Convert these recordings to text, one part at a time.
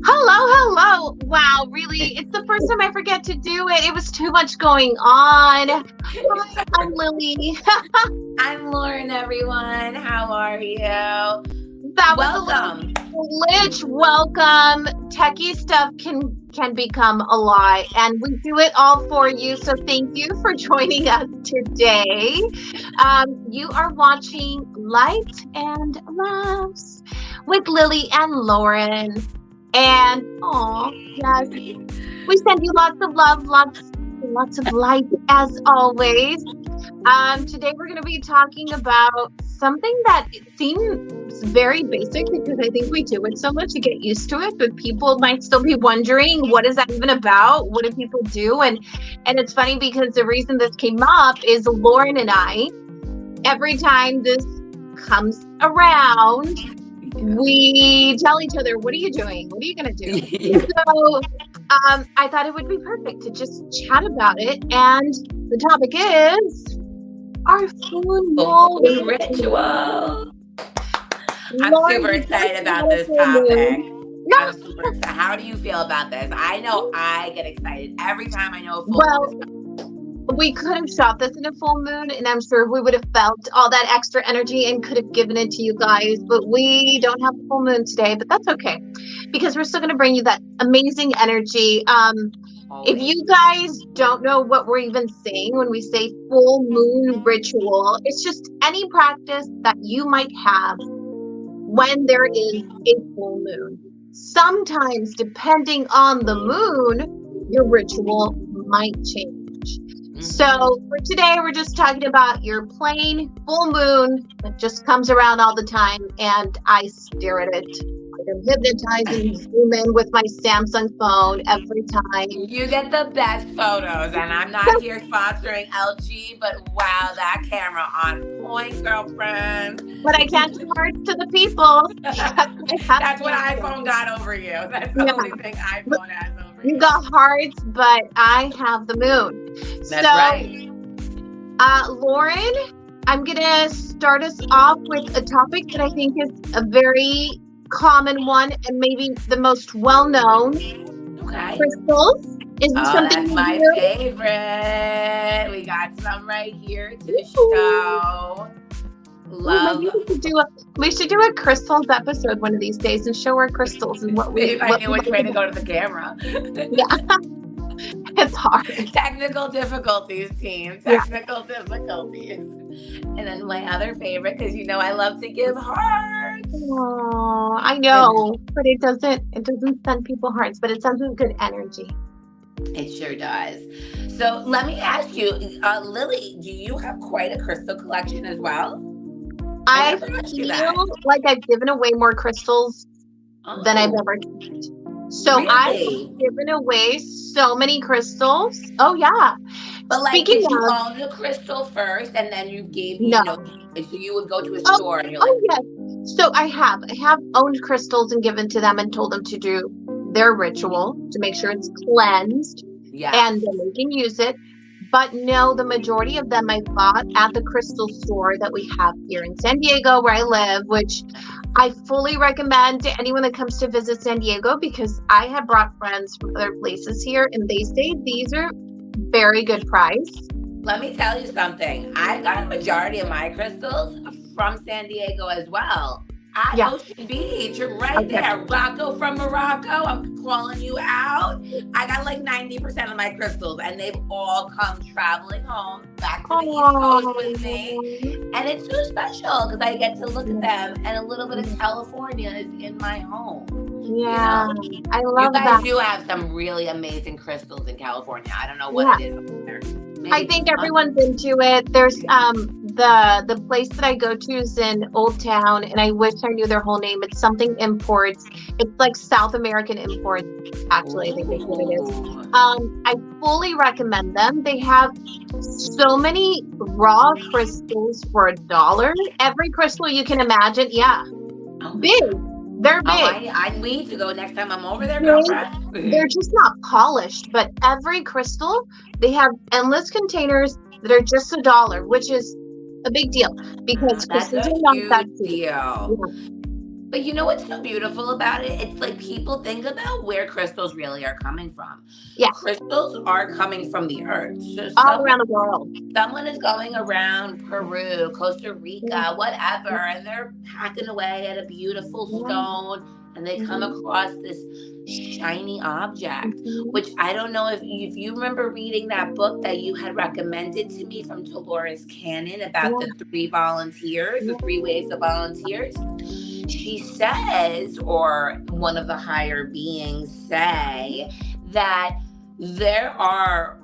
Hello. Wow, really? It's the first time I forget to do it. It was too much going on. Hi, I'm Lily. I'm Lauren, everyone. How are you? That was Welcome. a glitch. Welcome. Techie stuff can become a lie, and we do it all for you. So thank you for joining us today. You are watching Light and Laughs with Lily and Lauren. And yes, we send you lots of love, lots of light as always. Today we're going to be talking about something that seems very basic because I think we do it so much to get used to it, but people might still be wondering, what is that even about? What do people do? And it's funny because the reason this came up is Lauren and I, every time this comes around, we tell each other, what are you doing? What are you going to do? So I thought it would be perfect to just chat about it. And the topic is our full moon ritual. I'm super excited about this topic. I'm super excited. How do you feel about this? I know I get excited every time I know a full moon. We could have shot this in a full moon, and I'm sure we would have felt all that extra energy and could have given it to you guys, but we don't have a full moon today, but that's okay, because we're still going to bring you that amazing energy. If you guys don't know what we're even saying when we say full moon ritual, it's just any practice that you might have when there is a full moon. Sometimes, depending on the moon, your ritual might change. So for today, we're just talking about your plain full moon that just comes around all the time, and I stare at it. I'm hypnotizing, zoom in with my Samsung phone every time. You get the best photos, and I'm not here sponsoring LG, but wow, that camera on point, girlfriend. But I can't do hearts to the people. That's what iPhone got over you. That's the only thing iPhone has over you. You got hearts, but I have the moon. That's right. Lauren, I'm going to start us off with a topic that I think is a very common one and maybe the most well-known. Okay. Crystals. Is this something that's my favorite. We got some right here to show. Love. We should do a crystals episode one of these days and show our crystals and what we. If I knew which way to go to the camera. Yeah, it's hard. Technical difficulties, team. Technical difficulties. And then my other favorite, because you know I love to give hearts. Oh, I know, but it doesn't send people hearts, but it sends them good energy. It sure does. So let me ask you, Lily, do you have quite a crystal collection as well? I feel like I've given away more crystals than I've ever kept. So really? I've given away so many crystals. Oh yeah. But like, did you own the crystal first and then you gave me, so you would go to a store and you're like. Oh yes. So I have owned crystals and given to them and told them to do their ritual to make sure it's cleansed and then they can use it. But no, the majority of them I bought at the crystal store that we have here in San Diego where I live, which I fully recommend to anyone that comes to visit San Diego because I have brought friends from other places here and they say these are very good price. Let me tell you something. I got a majority of my crystals from San Diego as well. At Ocean Beach, you're right there. Rocco from Morocco, I'm calling you out. I got like 90% of my crystals, and they've all come traveling home back to the East Coast with me. And it's so special because I get to look at them, and a little bit of California is in my home. Yeah, I love that. You guys do have some really amazing crystals in California. I don't know what it is up there. I think everyone's into it. There's the place that I go to is in Old Town, and I wish I knew their whole name. It's something imports. It's like South American imports, actually, I think that's what it is. I fully recommend them. They have so many raw crystals for $1. Every crystal you can imagine. Yeah. Big. They're Oh, big. I need to go next time I'm over there, They're girlfriend. just not polished, but every crystal, they have endless containers that are just $1, which is a big deal because That's crystals a are not that huge cheap. deal. Yeah. But you know what's so beautiful about it? It's like people think about where crystals really are coming from. Yes, Crystals are coming from the earth. So all around the world. someone is going around Peru, Costa Yeah. Rica, whatever, and they're hacking away at a beautiful stone, and they come across this shiny object, which I don't know if you remember reading that book that you had recommended to me from Dolores Cannon about the 3 volunteers, the 3 waves of volunteers. She says, or one of the higher beings say, that there are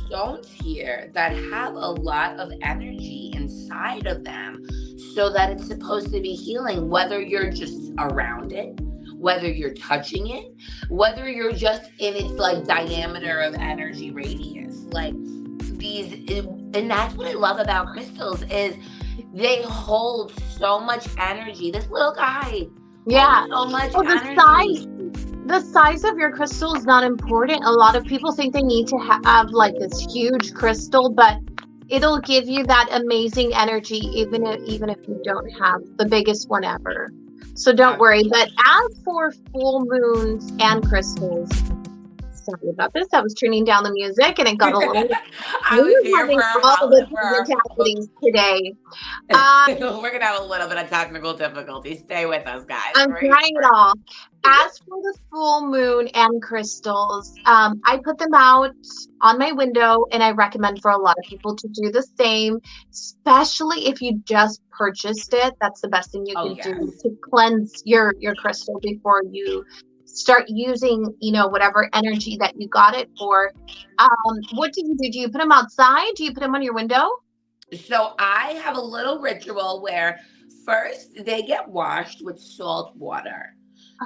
stones here that have a lot of energy inside of them, so that it's supposed to be healing, whether you're just around it, whether you're touching it, whether you're just in its like diameter of energy radius. Like and that's what I love about crystals is they hold so much energy. This little guy holds so much energy. The size of your crystal is not important. A lot of people think they need to have like this huge crystal, but it'll give you that amazing energy even if you don't have the biggest one ever. So don't worry. But as for full moons and crystals, sorry about this. I was turning down the music and it got a little. I was here having for all the technicalities today. We're gonna have a little bit of technical difficulty. Stay with us, guys. I'm trying it all. As for the full moon and crystals, I put them out on my window, and I recommend for a lot of people to do the same, especially if you just purchased it. That's the best thing you can do to cleanse your crystal before you start using, whatever energy that you got it for. What do you do? Do you put them outside? Do you put them on your window? So I have a little ritual where first they get washed with salt water.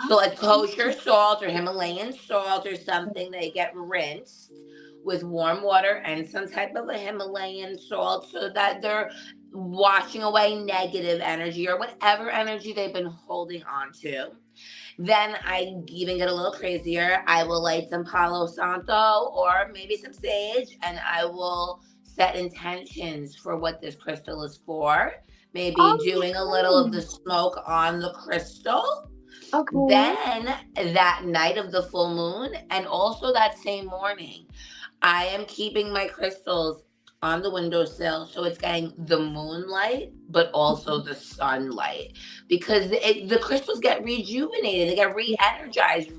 So like kosher salt or Himalayan salt or something, they get rinsed with warm water and some type of a Himalayan salt so that they're washing away negative energy or whatever energy they've been holding on to. Then I even get a little crazier. I will light some Palo Santo or maybe some sage, and I will set intentions for what this crystal is for. Maybe doing a little of the smoke on the crystal. Okay. Then that night of the full moon and also that same morning, I am keeping my crystals on the windowsill so it's getting the moonlight but also the sunlight, because the crystals get rejuvenated, they get re-energized,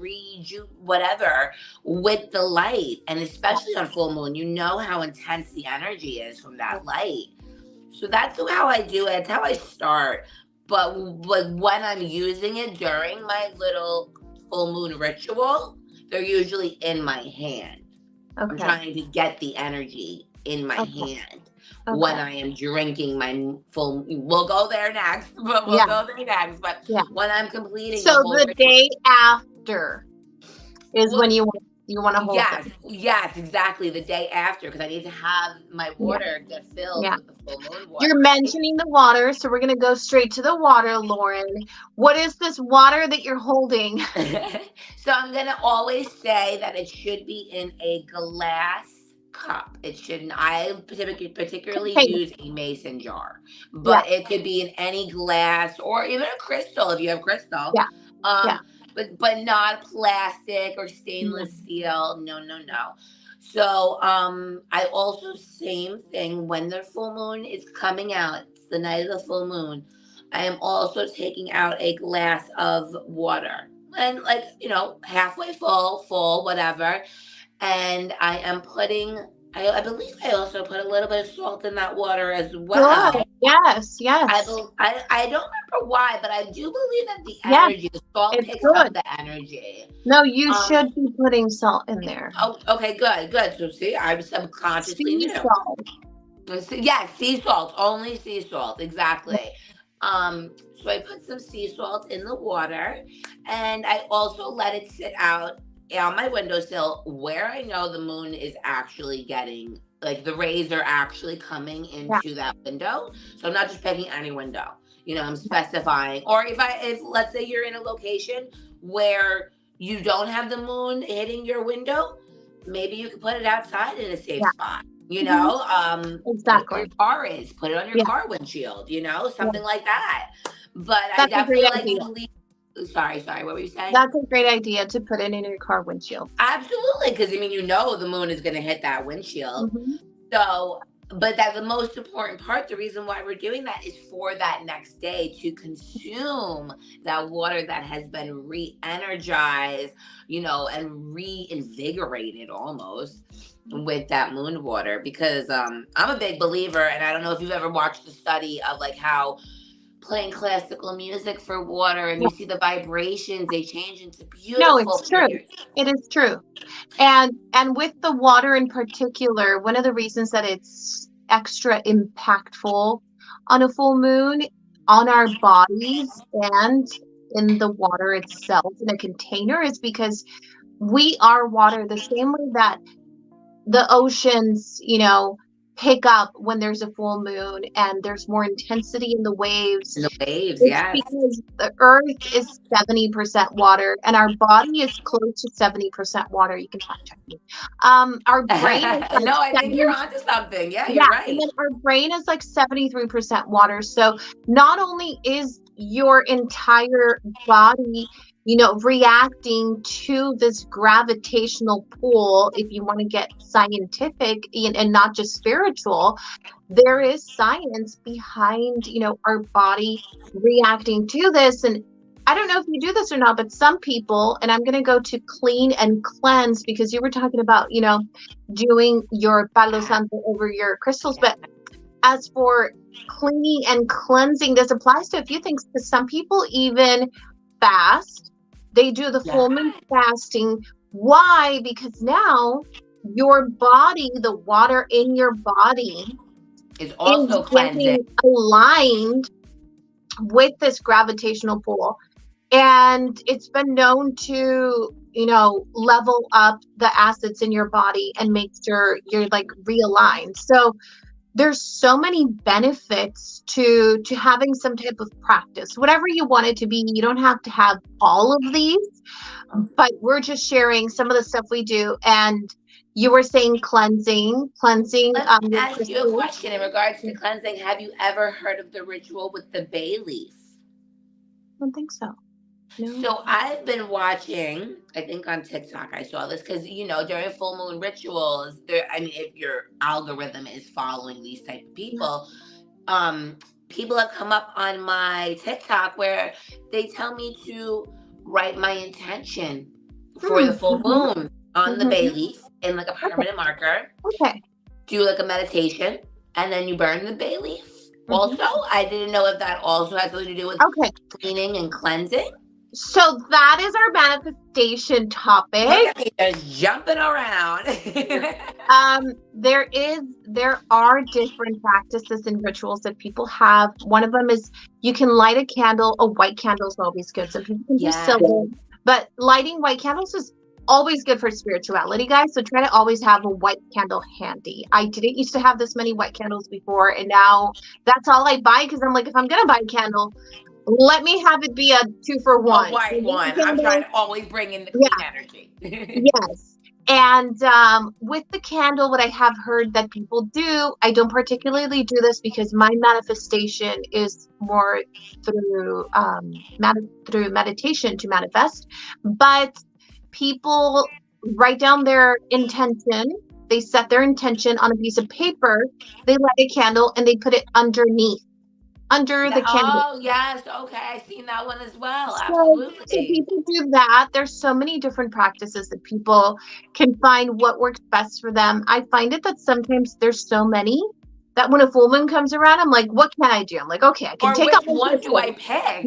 whatever with the light. And especially on full moon, you know how intense the energy is from that light. So that's how I do it. That's how I start. But like when I'm using it during my little full moon ritual, they're usually in my hand. I'm trying to get the energy in my hand when I am drinking my full. We'll go there next, but when I'm completing. So the day after is when you want to hold them. Yes, exactly. The day after, because I need to have my water get filled with the full moon water. You're mentioning the water, so we're going to go straight to the water, Lauren. What is this water that you're holding? So I'm going to always say that it should be in a glass cup. It shouldn't. I particularly use a mason jar, but it could be in any glass or even a crystal if you have crystal. But not plastic or stainless steel. No. So I also, same thing, when the full moon is coming out, it's the night of the full moon, I am also taking out a glass of water, and halfway full, whatever. And I am putting, I believe I also put a little bit of salt in that water as well. Good. Yes. I don't remember why, but I do believe that the energy, the salt picks up the energy. No, you should be putting salt in there. Oh, okay, good. So see, I subconsciously sea salt. Yes, sea salt, only sea salt, exactly. So I put some sea salt in the water, and I also let it sit out on my windowsill where I know the moon is actually getting, like the rays are actually coming into that window. So I'm not just picking any window. I'm specifying. Or if let's say you're in a location where you don't have the moon hitting your window, maybe you can put it outside in a safe spot. Exactly. Your car is, put it on your car windshield, something like that. But I definitely like to leave. Sorry, what were you saying? That's a great idea, to put it in your car windshield. Absolutely, because the moon is going to hit that windshield. So, but that's the most important part. The reason why we're doing that is for that next day to consume that water that has been re-energized, and reinvigorated almost with that moon water. Because I'm a big believer, and I don't know if you've ever watched the study of like how playing classical music for water and you see the vibrations, they change into beautiful. No, it's true. It is true. And with the water in particular, one of the reasons that it's extra impactful on a full moon on our bodies and in the water itself in a container is because we are water, the same way that the oceans, pick up when there's a full moon and there's more intensity in the waves. Because the earth is 70% water and our body is close to 70% water. You can fact check me. Our brain is like no, I think you're onto something. Yeah, you're right. And then our brain is like 73% water. So not only is your entire body reacting to this gravitational pull, if you want to get scientific and not just spiritual, there is science behind, our body reacting to this. And I don't know if you do this or not, but some people, and I'm going to go to clean and cleanse because you were talking about, doing your Palo Santo over your crystals. But as for cleaning and cleansing, this applies to a few things because some people even fast. They do the full moon fasting. Why? Because now your body, the water in your body is also cleansing, aligned with this gravitational pull. And it's been known to, level up the acids in your body and make sure you're like realigned. So there's so many benefits to having some type of practice, whatever you want it to be. You don't have to have all of these, but we're just sharing some of the stuff we do. And you were saying cleansing. Let me ask you a question in regards to cleansing. Have you ever heard of the ritual with the bay leaf? I don't think so. No. So I've been watching, I think on TikTok I saw this because, during full moon rituals, if your algorithm is following these type of people, people have come up on my TikTok where they tell me to write my intention for the full moon on the bay leaf in like a permanent marker. Okay. Do like a meditation and then you burn the bay leaf. Also, I didn't know if that also has something to do with cleaning and cleansing. So that is our manifestation topic. Just jumping around. There are different practices and rituals that people have. One of them is you can light a candle. A white candle is always good. Some people can do silver, but lighting white candles is always good for spirituality, guys. So try to always have a white candle handy. I didn't used to have this many white candles before, and now that's all I buy because I'm like, if I'm gonna buy a candle, let me have it be a 2-for-1. A white one. I'm trying to always bring in the clean energy. Yes. And with the candle, what I have heard that people do, I don't particularly do this because my manifestation is more through meditation to manifest. But people write down their intention. They set their intention on a piece of paper. They light a candle and they put it under the candle. Oh, yes. Okay. I've seen that one as well. Absolutely. So people do that. There's so many different practices that people can find what works best for them. I find it that sometimes there's so many that when a full moon comes around, I'm like, what can I do? I'm like, okay, I can take out my one crystals. Do I pick? I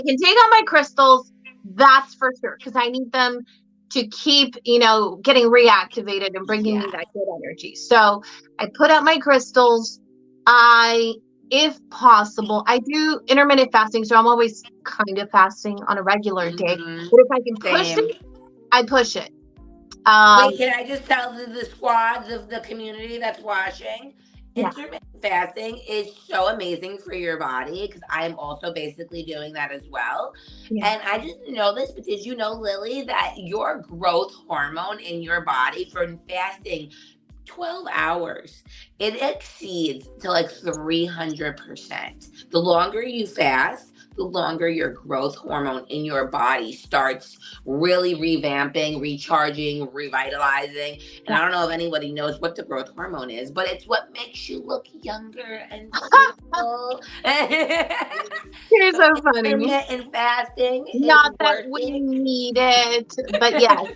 can take out my crystals. That's for sure. Because I need them to keep, getting reactivated and bringing me that good energy. So I put out my crystals. If possible, I do intermittent fasting, so I'm always kind of fasting on a regular day. But if I can push it, I push it. Wait, can I just tell the squads of the community that's watching? intermittent fasting is so amazing for your body because I'm also basically doing that as well. Yeah. And I just know this, but did you know, Lily, that your growth hormone in your body for fasting 12 hours, it exceeds to like 300%. The longer you fast, the longer your growth hormone in your body starts really revamping, recharging, revitalizing. And I don't know if anybody knows what the growth hormone is, but it's what makes you look younger and beautiful. You're so funny. Intermittent fasting Not is that we working. need it, but yes.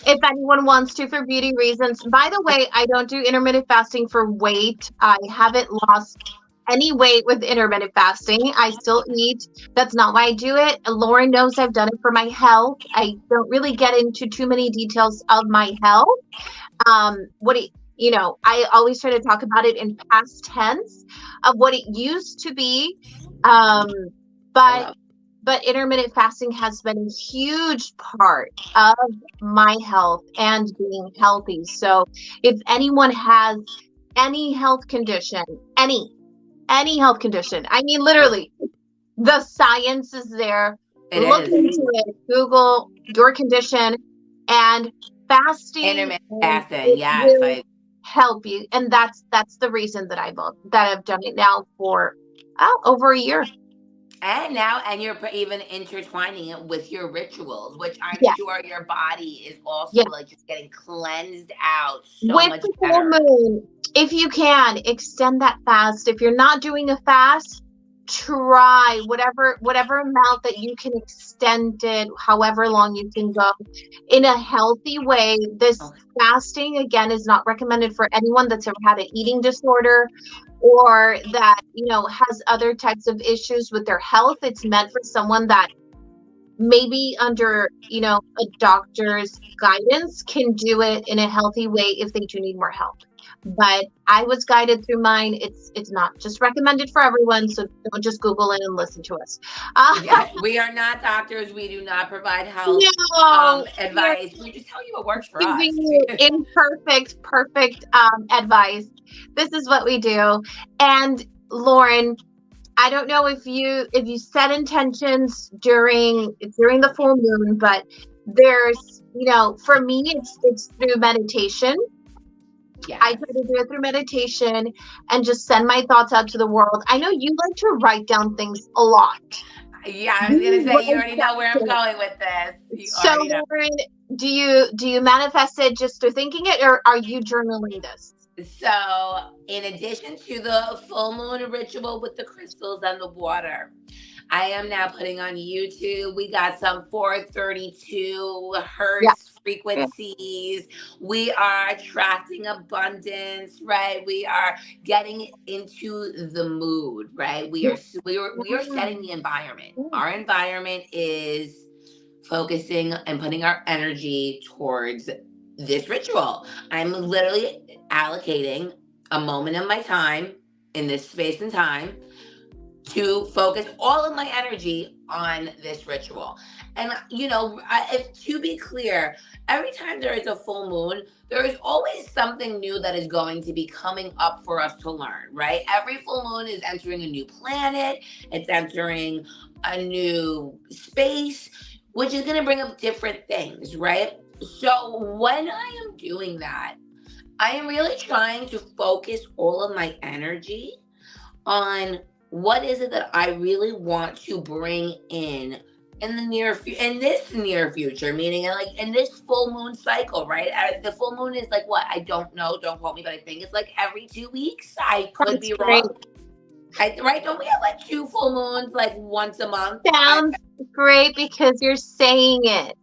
If anyone wants to for beauty reasons. By the way, I don't do intermittent fasting for weight. I haven't lost any weight with intermittent fasting. I still eat. That's not why I do it. Lauren knows I've done it for my health. I don't really get into too many details of my health. I always try to talk about it in past tense of what it used to be. But intermittent fasting has been a huge part of my health and being healthy. So if anyone has any health condition, any health condition, I mean, literally, the science is there. Look into it. Google your condition and fasting. Intermittent fasting, yes. Help you. And that's the reason that I've done it now for over a year. And you're even intertwining it with your rituals, which I'm sure your body is also like just getting cleansed out so with much the better. Full moon, if you can extend that fast. If you're not doing a fast, try whatever amount that you can extend it, however long you can go in a healthy way. This fasting, again, is not recommended for anyone that's ever had an eating disorder or that, has other types of issues with their health. It's meant for someone that maybe under, a doctor's guidance can do it in a healthy way if they do need more help. But I was guided through mine. It's not just recommended for everyone, so don't just Google it and listen to us. Yes, we are not doctors. We do not provide health advice. We just tell you what works for us. Imperfect, perfect advice. This is what we do. And Lauren, I don't know if you set intentions during the full moon, but there's, for me, it's through meditation. Yes. I try to do it through meditation and just send my thoughts out to the world. I know you like to write down things a lot. Yeah, I was going to say, you already know where I'm going with this. So, Lauren, do you manifest it just through thinking it, or are you journaling this? So, in addition to the full moon ritual with the crystals and the water, I am now putting on YouTube. We got some 432 hertz frequencies. We are attracting abundance, right? We are getting into the mood, right? We are setting the environment. Our environment is focusing and putting our energy towards this ritual. I'm literally allocating a moment of my time in this space and time to focus all of my energy on this ritual. And, to be clear, every time there is a full moon, there is always something new that is going to be coming up for us to learn, right? Every full moon is entering a new planet. It's entering a new space, which is going to bring up different things, right? So when I am doing that, I am really trying to focus all of my energy on what is it that I really want to bring in this near future, meaning like in this full moon cycle, right? The full moon is like what? I don't know. Don't quote me, but I think it's like every 2 weeks. I could be wrong. Right? Don't we have like 2 full moons like once a month? Sounds great because you're saying it.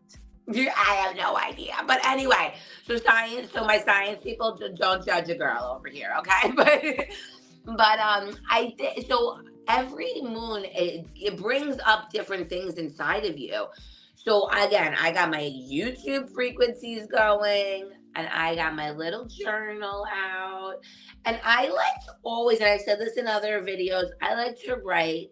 I have no idea. But anyway, so my science people don't judge a girl over here, okay? So every moon, it brings up different things inside of you. So again, I got my YouTube frequencies going and I got my little journal out. And I like to always, and I've said this in other videos, I like to write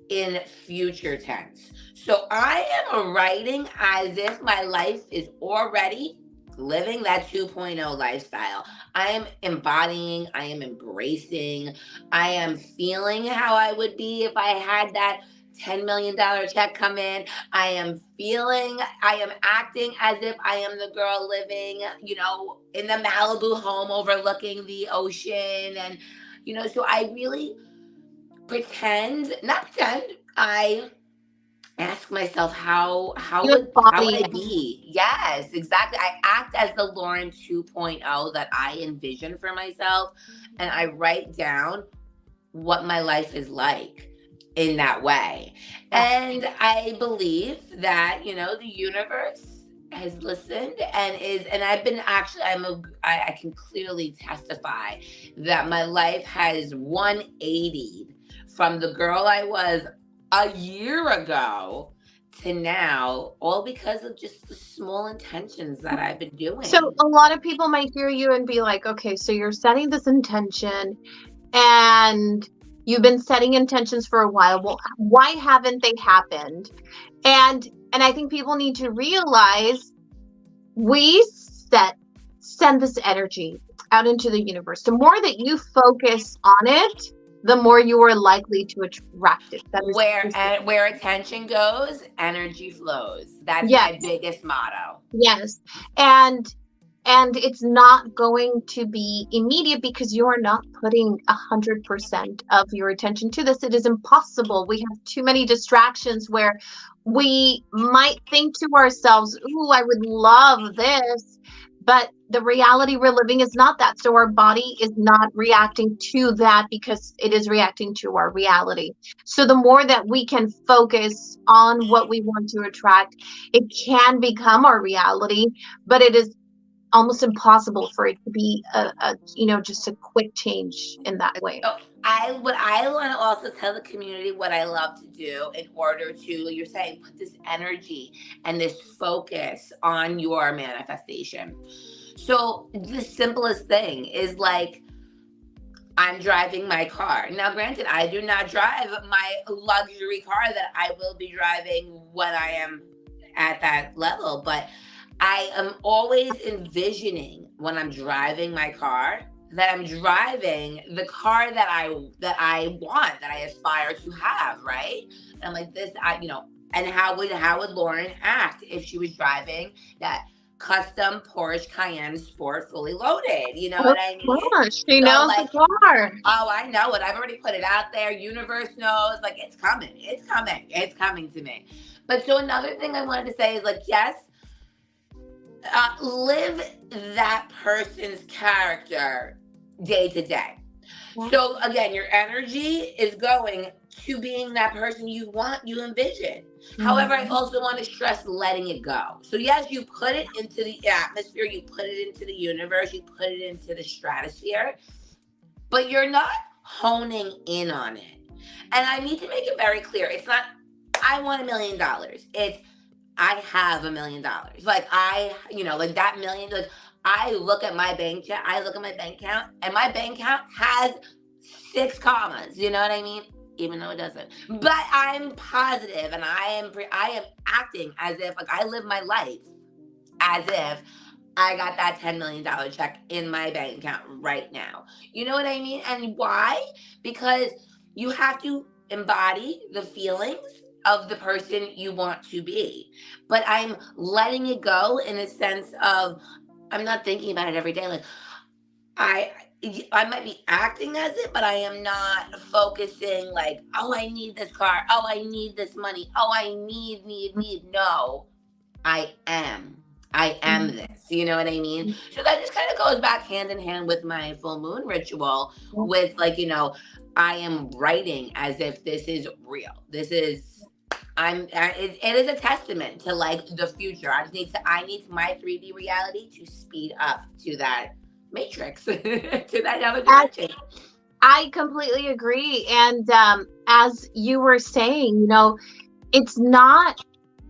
in future tense. So I am writing as if my life is already living that 2.0 lifestyle. I am embodying, I am embracing, I am feeling how I would be if I had that $10 million check come in. I am feeling, I am acting as if I am the girl living, in the Malibu home overlooking the ocean. And, so I really not pretend, I ask myself You how would embody I it. be? Yes, exactly. I act as the Lauren 2.0 that I envision for myself, and I write down what my life is like in that way. Yeah. And I believe that, the universe has listened and I've been actually I can clearly testify that my life has 180 from the girl I was a year ago to now, all because of just the small intentions that I've been So doing. a lot of people might hear you and be like, okay, so you're setting this intention and you've been setting intentions for a while. Well, why haven't they happened? And I think people need to realize we send this energy out into the universe. The more that you focus on it, the more you are likely to attract it. That is Where attention goes, energy flows. That's yes, my biggest motto. yes. And it's not going to be immediate because you are not putting 100% of your attention to this. It is impossible. We have too many distractions where we might think to ourselves, ooh, I would love this, but the reality we're living is not that. So our body is not reacting to that because it is reacting to our reality. So the more that we can focus on what we want to attract, it can become our reality, but it is almost impossible for it to be just a quick change in that way. So I want to also tell the community what I love to do in order to, you're saying, put this energy and this focus on your manifestation. So the simplest thing is like, I'm driving my car. Now, granted, I do not drive my luxury car that I will be driving when I am at that level, but I am always envisioning when I'm driving my car that I'm driving the car that I want, that I aspire to have, right? And I'm like this, and how would Lauren act if she was driving that custom Porsche Cayenne Sport fully loaded? You know Oh what I mean? gosh, she So knows the like, car. oh, I know it. I've already put it out there. Universe knows. Like, it's coming. It's coming. It's coming to me. But so another thing I wanted to say is like, yes, live that person's character day to day. Yeah. So again, your energy is going to being that person you envision. However, I also want to stress letting it go. So yes, you put it into the atmosphere, you put it into the universe, you put it into the stratosphere, but you're not honing in on it. And I need to make it very clear. It's not, I want $1 million. It's, I have $1 million. Like like that million, like I look at my bank account and my bank account has 6 commas. You know what I mean? Even though it doesn't. But I'm positive and I am acting as if like I live my life as if I got that $10 million check in my bank account right now. You know what I mean? And why? Because you have to embody the feelings of the person you want to be. But I'm letting it go in a sense of I'm not thinking about it every day. Like I might be acting as it, but I am not focusing like, oh, I need this car. Oh, I need this money. Oh, I need. No, I am this. You know what I mean? So that just kind of goes back hand in hand with my full moon ritual with like, I am writing as if this is real. This is, it is a testament to like the future. I need my 3D reality to speed up to that matrix, to that other dimension. I completely agree. And as you were saying, it's not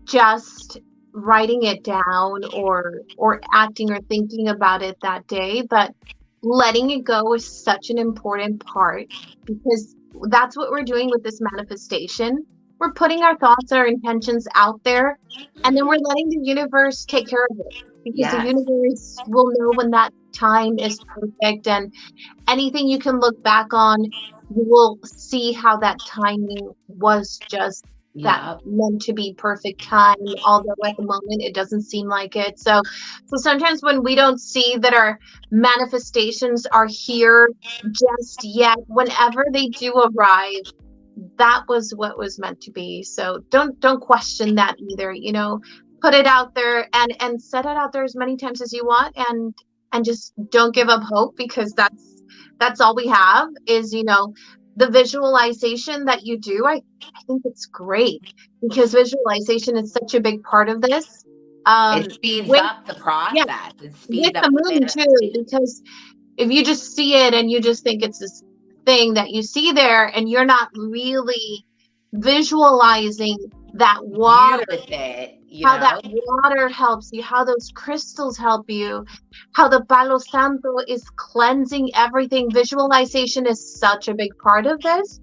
just writing it down or acting or thinking about it that day, but letting it go is such an important part because that's what we're doing with this manifestation. We're putting our thoughts, our intentions out there, and then we're letting the universe take care of it. because the universe will know when that time is perfect, and anything you can look back on, you will see how that timing was just that meant to be perfect time, although at the moment it doesn't seem like it. So sometimes when we don't see that our manifestations are here just yet, whenever they do arrive, that was what was meant to be. So don't question that either, you know. Put it out there and set it out there as many times as you want, and just don't give up hope, because that's all we have is, you know, the visualization that you do. I think it's great, because visualization is such a big part of this. It speeds up the process. Yeah, it speeds with up the moon too, because if you just see it and you just think it's this thing that you see there, and you're not really visualizing that water with it, how that water helps you, how those crystals help you, how the Palo Santo is cleansing everything. Visualization is such a big part of this,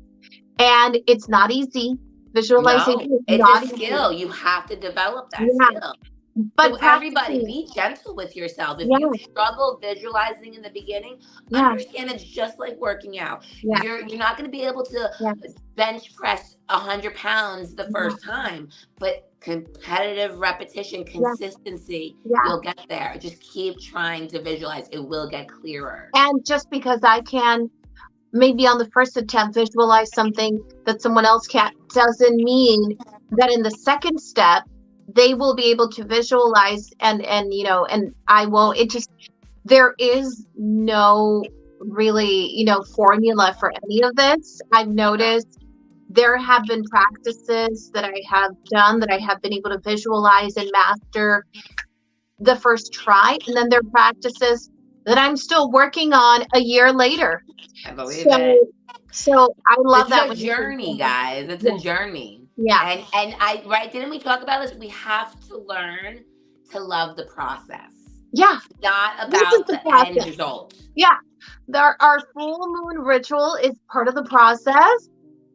and it's not easy. Visualization is not a skill. You have to develop that skill. But so everybody, be gentle with yourself. If you struggle visualizing in the beginning, understand it's just like working out. You're not going to be able to bench press 100 pounds the first time, but competitive repetition, consistency, you'll get there. Just keep trying to visualize. It will get clearer. And just because I can maybe on the first attempt visualize something that someone else can't, doesn't mean that in the second step they will be able to visualize and you know, and I won't. It just, there is no really, you know, formula for any of this. I've noticed there have been practices that I have done that I have been able to visualize and master the first try, and then there are practices that I'm still working on a year later. I believe it. So I love that. It's a journey, guys. It's a journey. Yeah. And didn't we talk about this? We have to learn to love the process. Yeah. It's not about the end result. Yeah. Our full moon ritual is part of the process.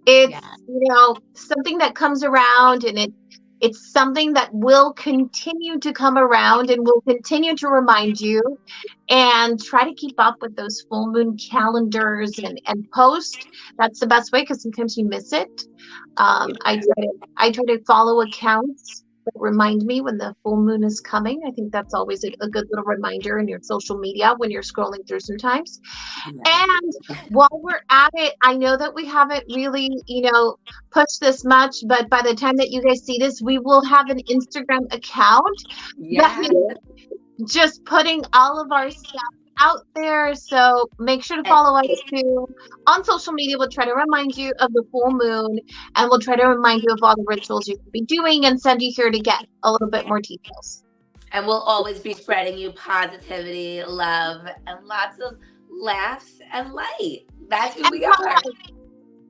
It's, you know, something that comes around, and it's something that will continue to come around and will continue to remind you, and try to keep up with those full moon calendars and post. That's the best way, because sometimes you miss it. I try to follow accounts that remind me when the full moon is coming. I think that's always a good little reminder in your social media when you're scrolling through sometimes. And while we're at it, I know that we haven't really, you know, pushed this much, but by the time that you guys see this, we will have an Instagram account that is just putting all of our stuff out there. So make sure to follow us too on social media. We'll try to remind you of the full moon, and we'll try to remind you of all the rituals you could be doing, and send you here to get a little bit more details. And we'll always be spreading you positivity, love, and lots of laughs and light. That's who we are.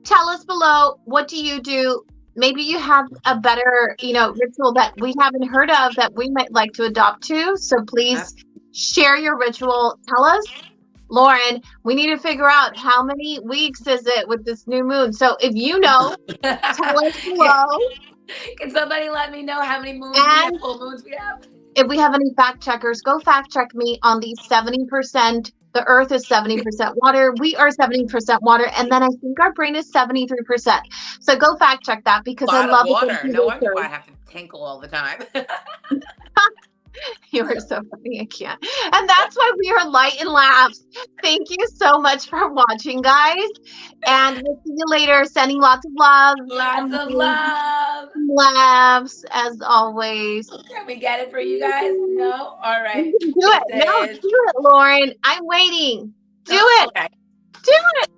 Tell us below, what do you do? Maybe you have a better, you know, ritual that we haven't heard of that we might like to adopt too. So please share your ritual. Tell us, Lauren, we need to figure out how many weeks is it with this new moon. So if you know, tell us below. Can somebody let me know how many moons we have, full moons we have? If we have any fact checkers, go fact check me on the 70%. The earth is 70% water. We are 70% water. And then I think our brain is 73%. So go fact check that, because I love water. No wonder why I have to tinkle all the time. You are so funny. I can't. And that's why we are Light and Laughs. Thank you so much for watching, guys. And we'll see you later. Sending lots of love. Lots of love. Laughs, as always. Can we get it for you guys? No? All right. Do it. No, do it, Lauren. I'm waiting. Do it. Okay. Do it.